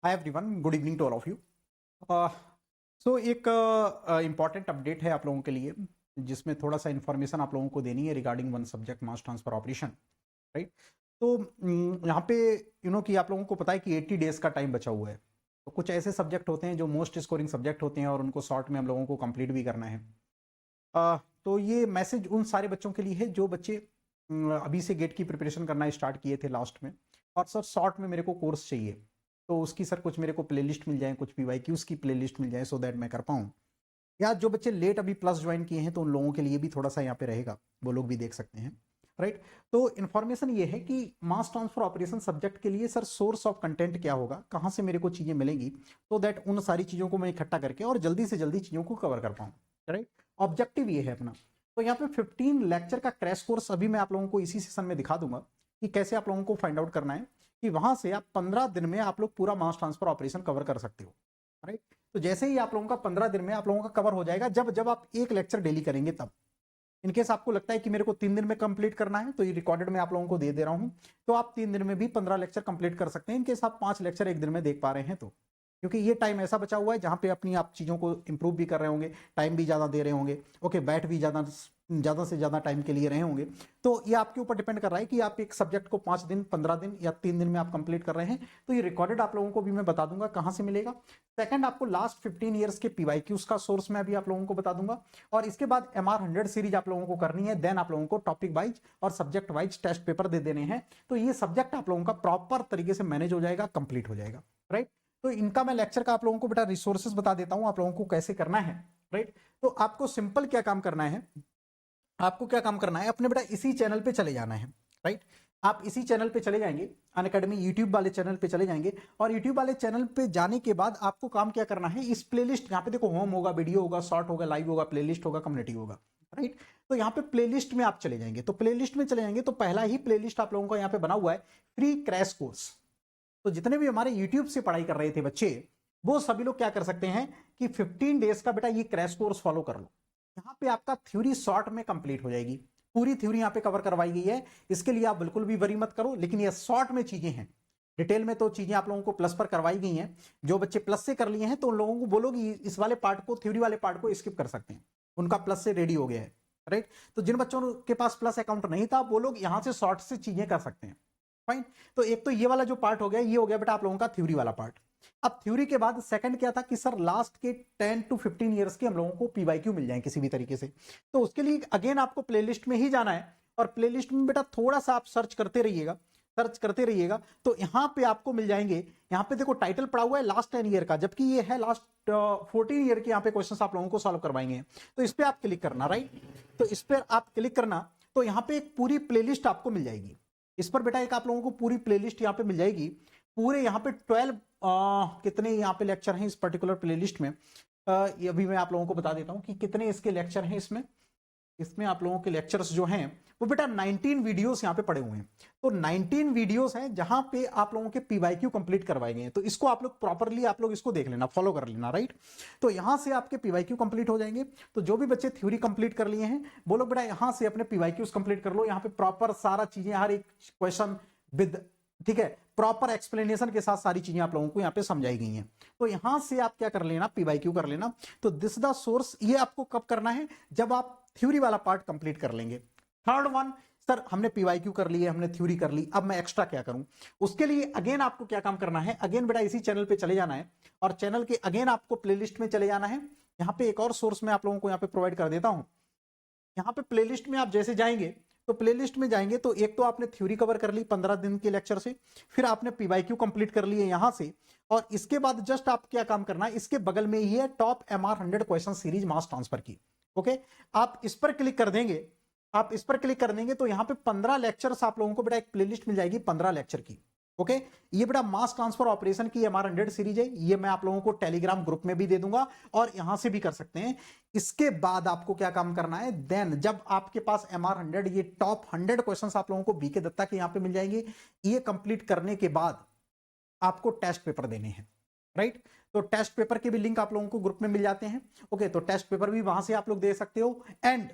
Hi everyone, good evening to all of you. So एक important update है आप लोगों के लिए, जिसमें थोड़ा सा इन्फॉर्मेशन आप लोगों को देनी है regarding one subject mass transfer operation, right. तो यहाँ पे कि आप लोगों को पता है कि 80 डेज का टाइम बचा हुआ है। तो कुछ ऐसे सब्जेक्ट होते हैं जो मोस्ट स्कोरिंग सब्जेक्ट होते हैं और उनको शॉर्ट में हम लोगों को कंप्लीट भी करना है। तो ये मैसेज उन सारे बच्चों के लिए है जो बच्चे अभी से गेट की प्रिपरेशन करना स्टार्ट किए थे लास्ट में, और सर शॉर्ट में मेरे को कोर्स चाहिए, तो उसकी सर कुछ मेरे को प्लेलिस्ट मिल जाए, कुछ पीवाईक्यूज की प्लेलिस्ट मिल जाए सो दैट मैं कर पाऊँ। या जो बच्चे लेट अभी प्लस ज्वाइन किए हैं तो उन लोगों के लिए भी थोड़ा सा यहाँ पे रहेगा, वो लोग भी देख सकते हैं, राइट। तो इन्फॉर्मेशन ये है कि मास ट्रांसफर ऑपरेशन सब्जेक्ट के लिए सर सोर्स ऑफ कंटेंट क्या होगा, कहाँ से मेरे को चीज़ें मिलेंगी, तो दैट उन सारी चीज़ों को मैं इकट्ठा करके और जल्दी से जल्दी चीज़ों को कवर कर पाऊँ, राइट। ऑब्जेक्टिव ये है अपना। तो यहाँ पे 15 लेक्चर का क्रैश कोर्स अभी मैं आप लोगों को इसी सेशन में दिखा दूंगा कि कैसे आप लोगों को फाइंड आउट करना है कि वहां से आप 15 दिन में आप लोग पूरा मास ट्रांसफर ऑपरेशन कवर कर सकते हो, राइट। तो जैसे ही आप लोगों का 15 दिन में आप लोगों का कवर हो जाएगा, जब जब आप एक लेक्चर डेली करेंगे तब। इनकेस आपको लगता है कि मेरे को 3 दिन में कंप्लीट करना है, तो ये रिकॉर्डेड मैं आप लोगों को दे दे रहा हूं, तो आप 3 दिन में भी 15 लेक्चर कंप्लीट कर सकते हैं। इनकेस आप 5 लेक्चर एक दिन में देख पा रहे हैं तो, क्योंकि ये टाइम ऐसा बचा हुआ है जहां पे अपनी आप चीज़ों को इंप्रूव भी कर रहे होंगे, टाइम भी ज़्यादा दे रहे होंगे, ओके, बैठ भी ज़्यादा से ज़्यादा टाइम के लिए रहे होंगे। तो ये आपके ऊपर डिपेंड कर रहा है कि आप एक सब्जेक्ट को 5 दिन, 15 दिन या 3 दिन में आप कंप्लीट कर रहे हैं। तो ये रिकॉर्डेड आप लोगों को भी मैं बता दूंगा कहाँ से मिलेगा। सेकंड, आपको लास्ट 15 ईयर्स के पीवाईक्यूज का सोर्स मैं भी आप लोगों को बता दूंगा। और इसके बाद MR100 सीरीज आप लोगों को करनी है, देन आप लोगों को टॉपिक वाइज और सब्जेक्ट वाइज टेस्ट पेपर दे देने हैं। तो ये सब्जेक्ट आप लोगों का प्रॉपर तरीके से मैनेज हो जाएगा, कंप्लीट हो जाएगा, राइट। तो इनका मैं लेक्चर का आप लोगों को बेटा रिसोर्सेज बता देता हूं आप लोगों को कैसे करना है, राइट। तो आपको सिंपल क्या काम करना है, आपको क्या काम करना है, अपने बेटा इसी चैनल पे चले जाना है, राइट। आप इसी चैनल पे चले जाएंगे, अनअकैडमी यूट्यूब वाले चैनल पे चले जाएंगे, और यूट्यूब वाले चैनल पे जाने के बाद आपको काम क्या करना है, इस प्लेलिस्ट, यहाँ पे देखो होम होगा, वीडियो होगा, शॉर्ट होगा, लाइव होगा, प्लेलिस्ट होगा, कम्युनिटी होगा, राइट। तो यहाँ पे प्लेलिस्ट में आप चले जाएंगे, तो प्लेलिस्ट में चले जाएंगे तो पहला ही प्लेलिस्ट आप लोगों का यहाँ पे बना हुआ है, फ्री क्रैश कोर्स। तो जितने भी हमारे यूट्यूब से पढ़ाई कर रहे थे बच्चे, वो सभी लोग क्या कर सकते हैं कि 15 डेज का बेटा ये क्रैश कोर्स फॉलो कर लो। यहाँ पे आपका थ्योरी शॉर्ट में कंप्लीट हो जाएगी, पूरी थ्योरी यहाँ पे कवर करवाई गई है। इसके लिए आप बिल्कुल भी वरी मत करो, लेकिन ये शॉर्ट में चीजें हैं। डिटेल में तो चीजें आप लोगों को प्लस पर करवाई गई हैं। जो बच्चे प्लस से कर लिए हैं तो उन लोगों को बोलोगे इस वाले पार्ट को, थ्योरी वाले पार्ट को स्किप कर सकते हैं, उनका प्लस से रेडी हो गया है, राइट। तो जिन बच्चों के पास प्लस अकाउंट नहीं था वो लोग यहां से शॉर्ट से चीजें कर सकते हैं, फाइन। तो एक तो ये वाला जो पार्ट हो गया, ये हो गया बेटा आप लोगों का थ्योरी वाला पार्ट। अब थ्योरी के बाद सेकंड क्या था कि सर लास्ट के 10 to 15 ईयर्स के हम लोगों को पीवाईक्यू मिल जाए किसी भी तरीके से। तो उसके लिए अगेन आपको प्लेलिस्ट में ही जाना है, और प्लेलिस्ट में बेटा थोड़ा सा आप सर्च करते रहिएगा, सर्च करते रहिएगा, तो यहां पे आपको मिल जाएंगे। यहां पे देखो टाइटल पड़ा हुआ है लास्ट 10 ईयर का, जबकि ये है लास्ट 14 ईयर के यहाँ पे क्वेश्चन आप लोगों को सॉल्व करवाएंगे। तो इस पर आप क्लिक करना, राइट। तो इस पर आप क्लिक करना, तो यहाँ पे एक पूरी प्लेलिस्ट आपको मिल जाएगी। इस पर बेटा एक आप लोगों को पूरी प्लेलिस्ट यहाँ पे मिल जाएगी। पूरे यहाँ पे 12 कितने यहाँ पे लेक्चर हैं इस पर्टिकुलर प्लेलिस्ट में, ये अभी मैं आप लोगों को बता देता हूँ कि कितने इसके लेक्चर हैं इसमें। इसमें आप लोगों के लेक्चर्स जो हैं वो बेटा 19 वीडियोस यहाँ पे पड़े हुए हैं। तो 19 वीडियोस हैं जहां पे आप लोगों के पीवाईक्यू कंप्लीट करवाए गए हैं। तो इसको आप लोग प्रॉपरली आप लोग इसको देख लेना, फॉलो कर लेना, राइट। तो यहां से आपके पीवाईक्यू कंप्लीट हो जाएंगे। तो जो भी बच्चे थ्योरी कंप्लीट कर लिए हैं वो लोग बेटा यहां से अपने पीवाईक्यूज कंप्लीट कर लो। यहाँ पे प्रॉपर सारा चीजें, हर एक क्वेश्चन विद, ठीक है, प्रॉपर एक्सप्लेनेशन के साथ सारी चीजें आप लोगों को यहाँ पे समझाई गई हैं। तो यहां से आप क्या कर लेना, पीवाईक्यू कर लेना। तो दिस द सोर्स, ये आपको कब करना है, जब आप थ्योरी वाला पार्ट कंप्लीट कर लेंगे। थर्ड वन, सर हमने पीवाईक्यू कर लिए, हमने थ्योरी कर ली, अब मैं एक्स्ट्रा क्या करूं। उसके लिए अगेन आपको क्या काम करना है, अगेन बेटा इसी चैनल पे चले जाना है, और चैनल के अगेन आपको प्लेलिस्ट में चले जाना है। यहाँ पे एक और सोर्स मैं आप लोगों को यहाँ पे प्रोवाइड कर देता हूं। यहाँ पे प्लेलिस्ट में आप जैसे जाएंगे, तो प्लेलिस्ट में जाएंगे तो एक तो आपने थ्योरी कवर कर ली 15 दिन के लेक्चर से, फिर आपने पीवाईक्यू कंप्लीट कर लिए यहां से, और इसके बाद जस्ट आप क्या काम करना है, इसके बगल में ही है top MR100 question series mass transfer की, ओके। आप इस पर क्लिक कर देंगे, आप इस पर क्लिक कर देंगे तो यहाँ पे 15 लेक्चर्स आप लोगों को बेटा एक प्लेलिस्ट मिल जाएगी 15 लेक्चर की, ओके। ये बेटा मास ट्रांसफर ऑपरेशन की MR100 सीरीज है, ये मैं आप लोगों को टेलीग्राम ग्रुप में भी दे दूंगा और यहां से भी कर सकते हैं। इसके बाद आपको क्या काम करना है, देन जब आपके पास MR100 ये टॉप 100 क्वेश्चंस आप लोगों को बीके दत्ता के यहां पे मिल जाएंगे, ये कंप्लीट करने के बाद आपको टेस्ट पेपर देने हैं, राइट। तो टेस्ट पेपर के भी लिंक आप लोगों को ग्रुप में मिल जाते हैं, ओके। तो टेस्ट पेपर भी वहां से आप लोग दे सकते हो। एंड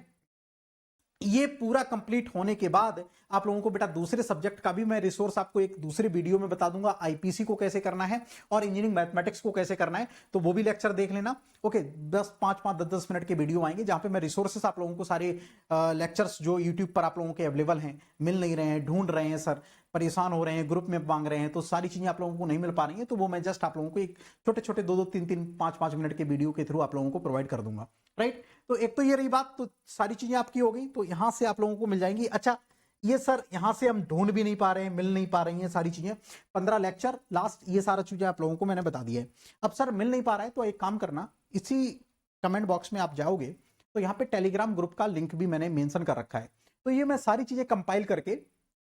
ये पूरा कंप्लीट होने के बाद आप लोगों को बेटा दूसरे सब्जेक्ट का भी मैं रिसोर्स आपको एक दूसरे वीडियो में बता दूंगा, आईपीसी को कैसे करना है और इंजीनियरिंग मैथमेटिक्स को कैसे करना है, तो वो भी लेक्चर देख लेना। ओके, 10 मिनट के वीडियो आएंगे जहां पे मैं रिसोर्सेस आप लोगों को सारे लेक्चर्स जो यूट्यूब पर आप लोगों के अवेलेबल हैं, मिल नहीं रहे हैं, ढूंढ रहे हैं सर, परेशान हो रहे हैं, ग्रुप में मांग रहे हैं, तो सारी चीजें आप लोगों को नहीं मिल पा रही हैं, तो वो मैं जस्ट आप लोगों को एक छोटे छोटे 2-2, 3-3, 5-5 मिनट के वीडियो के थ्रू आप लोगों को प्रोवाइड कर दूंगा। राइट, तो एक तो ये रही बात, तो सारी चीजें आपकी हो गई, तो यहां से आप लोगों को मिल जाएंगी। अच्छा, ये सर यहां से हम ढूंढ भी नहीं पा रहे हैं, मिल नहीं पा रही हैं सारी चीजें, 15 लेक्चर लास्ट, ये सारा चीजें आप लोगों को मैंने बता दिया है। अब सर मिल नहीं पा रहा है, तो एक काम करना, इसी कमेंट बॉक्स में आप जाओगे तो यहाँ पे टेलीग्राम ग्रुप का लिंक भी मैंने मेंशन कर रखा है, तो ये मैं सारी चीजें कंपाइल करके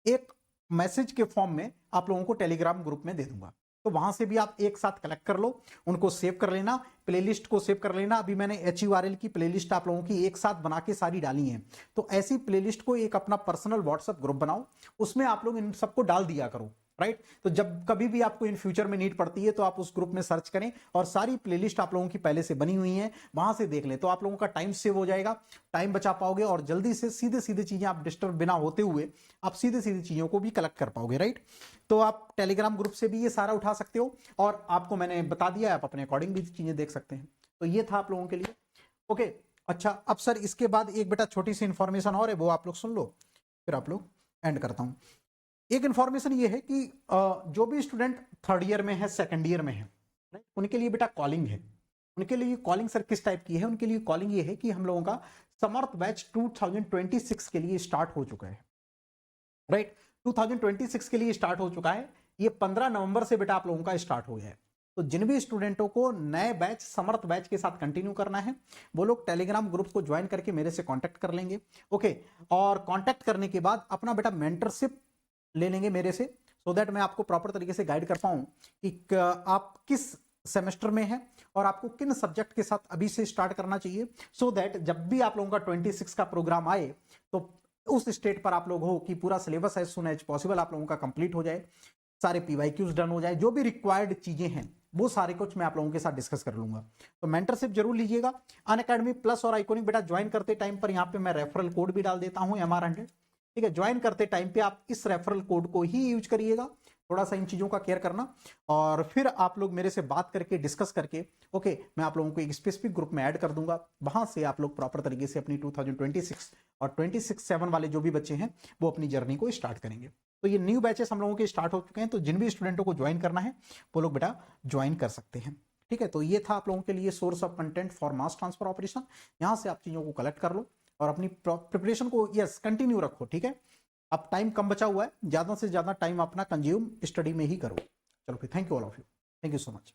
एक मैसेज के फॉर्म में आप लोगों को टेलीग्राम ग्रुप में दे दूंगा, तो वहां से भी आप एक साथ कलेक्ट कर लो, उनको सेव कर लेना, प्लेलिस्ट को सेव कर लेना। अभी मैंने HURL की प्लेलिस्ट आप लोगों की एक साथ बना के सारी डाली है, तो ऐसी प्लेलिस्ट को एक अपना पर्सनल व्हाट्सएप ग्रुप बनाओ, उसमें आप लोग इन सबको डाल दिया करो। राइट, तो जब कभी भी आपको इन फ्यूचर में नीड पड़ती है तो आप उस ग्रुप में सर्च करें, और सारी प्लेलिस्ट आप लोगों की पहले से बनी हुई है, वहां से देख लें, तो आप लोगों का टाइम सेव हो जाएगा, टाइम बचा पाओगे, और जल्दी से सीधे सीधे चीजें आप डिस्टर्ब बिना होते हुए आप सीधे सीधे चीजों को भी कलेक्ट कर पाओगे। राइट, तो आप टेलीग्राम ग्रुप से भी ये सारा उठा सकते हो, और आपको मैंने बता दिया, आप अपने अकॉर्डिंग भी चीजें देख सकते हैं। तो ये था आप लोगों के लिए। ओके, अच्छा, अब सर इसके बाद एक बेटा छोटी सी इंफॉर्मेशन और है, वो आप लोग सुन लो, फिर आप लोग एंड करता हूं। एक इंफॉर्मेशन ये है कि जो भी स्टूडेंट थर्ड ईयर में है, सेकंड ईयर में है, राइट, उनके लिए बेटा कॉलिंग है। उनके लिए कॉलिंग सर किस टाइप की है? उनके लिए कॉलिंग ये है कि हम लोगों का समर्थ बैच 2026 के लिए स्टार्ट हो चुका है। राइट, 2026 के लिए स्टार्ट हो चुका है, ये 15 नवंबर से बेटा आप लोगों का स्टार्ट हो गया है। तो जिन भी स्टूडेंटों को नए बैच समर्थ बैच के साथ कंटिन्यू करना है, वो लोग टेलीग्राम ग्रुप को ज्वाइन करके मेरे से कांटेक्ट कर लेंगे। ओके, और कांटेक्ट करने के बाद अपना बेटा मेंटरशिप ले लेंगे मेरे से, सो दैट मैं आपको प्रॉपर तरीके से गाइड कर पाऊं कि आप किस सेमेस्टर में हैं और आपको किन सब्जेक्ट के साथ अभी से स्टार्ट करना चाहिए, सो दैट जब भी आप लोगों का 26 का प्रोग्राम आए तो उस स्टेट पर आप लोग हो कि पूरा syllabus as soon as possible आप लोगों का कंप्लीट हो जाए, सारे PYQs डन हो जाए, जो भी रिक्वायर्ड चीजें हैं वो सारे कुछ मैं आप लोगों के साथ डिस्कस कर लूंगा। तो मेंटरशिप जरूर लीजिएगा। अनअकैडमी प्लस और आइकॉनिक बेटा ज्वाइन करते टाइम पर यहाँ पे मैं रेफरल कोड भी डाल देता हूँ MR100, ठीक है। ज्वाइन करते टाइम पे आप इस रेफरल कोड को ही यूज करिएगा, थोड़ा सा इन चीजों का केयर करना, और फिर आप लोग मेरे से बात करके डिस्कस करके ओके मैं आप लोगों को एक स्पेसिफिक ग्रुप में ऐड कर दूंगा, वहां से आप लोग प्रॉपर तरीके से अपनी 2026 और 26/7 वाले जो भी बच्चे हैं वो अपनी जर्नी को स्टार्ट करेंगे। तो ये न्यू बैचेस हम लोगों के स्टार्ट हो चुके हैं, तो जिन भी स्टूडेंटों को ज्वाइन करना है वो लोग बेटा ज्वाइन कर सकते हैं, ठीक है। तो ये था आप लोगों के लिए source of content for mass transfer operation. यहाँ से आप चीजों को कलेक्ट कर लो और अपनी प्रिपरेशन को यस कंटिन्यू रखो, ठीक है। अब टाइम कम बचा हुआ है, ज्यादा से ज्यादा टाइम अपना कंज्यूम स्टडी में ही करो। चलो फिर, thank you all of you, thank you so much.